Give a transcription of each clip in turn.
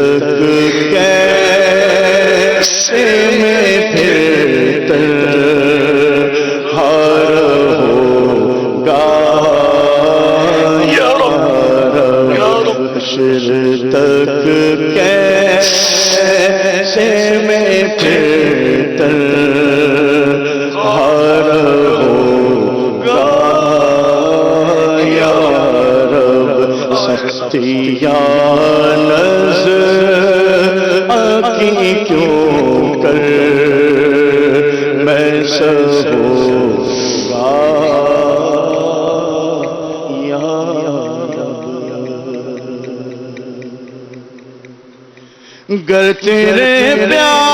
تک کیسے میں پھر تنہا رہوں گا یا رب، حشر تک کیسے میں پھر تنہا رہوں گا یا رب، سختیاں نظر آتی کیوں کر میں سہوں گا یا رب، گر تیرے پیار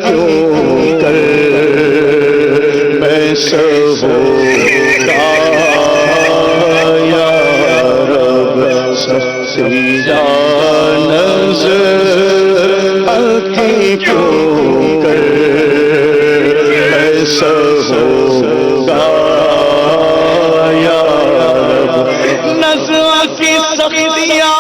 کیوں کر میں سہوں گا یا رب، سختیاں نظر آتی کیوں کر میں سہوں گا یا رب، نظر کی سختیاں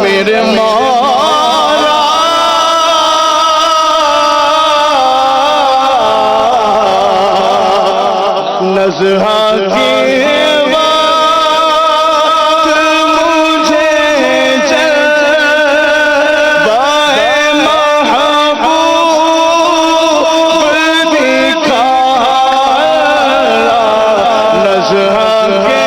میرے مولا، نزہہ کی بات مجھے جلوۂ محبوب دکھا، نزہہ کے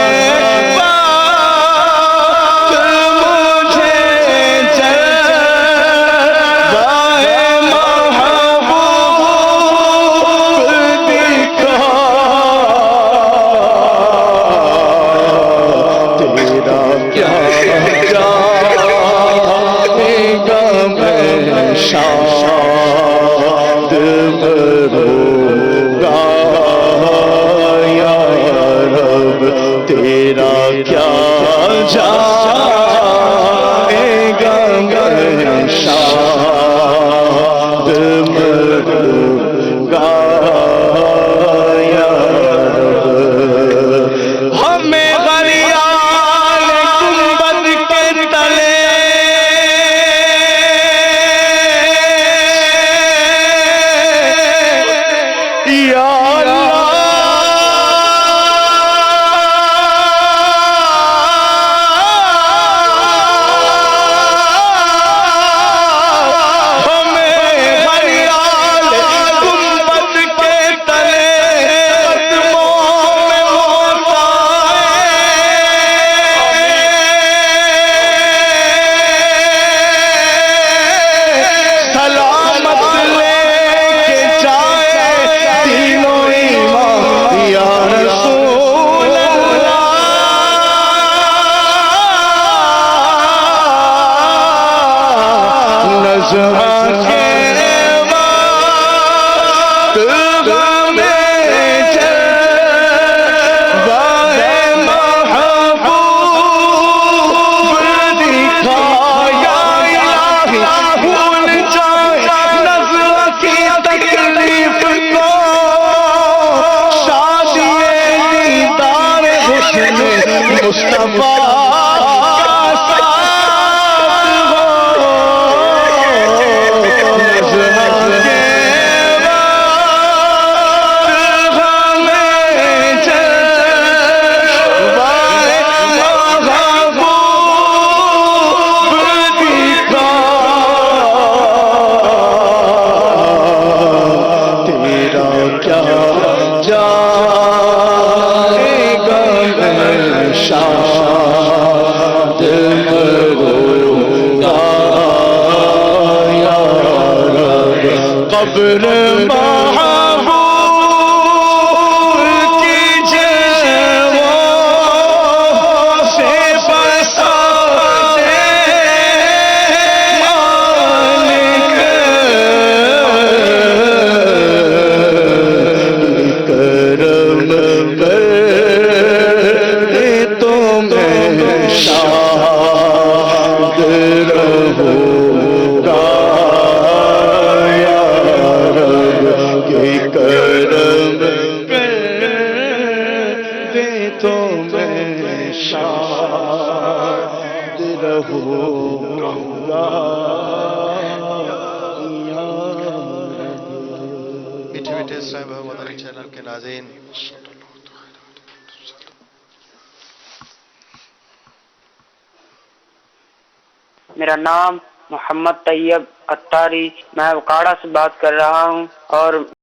قبر محبوب کی جلووں سے بساتے مالک کرم کر دے تو میں شاد رہوں گا یا رب کے کرم کر دے تو میں شاد رہوں گا یا میٹھے میٹھے صاحب مدنی چینل کے ناظرین، میرا نام محمد طیب اتاری، میں اوکاڑا سے بات کر رہا ہوں اور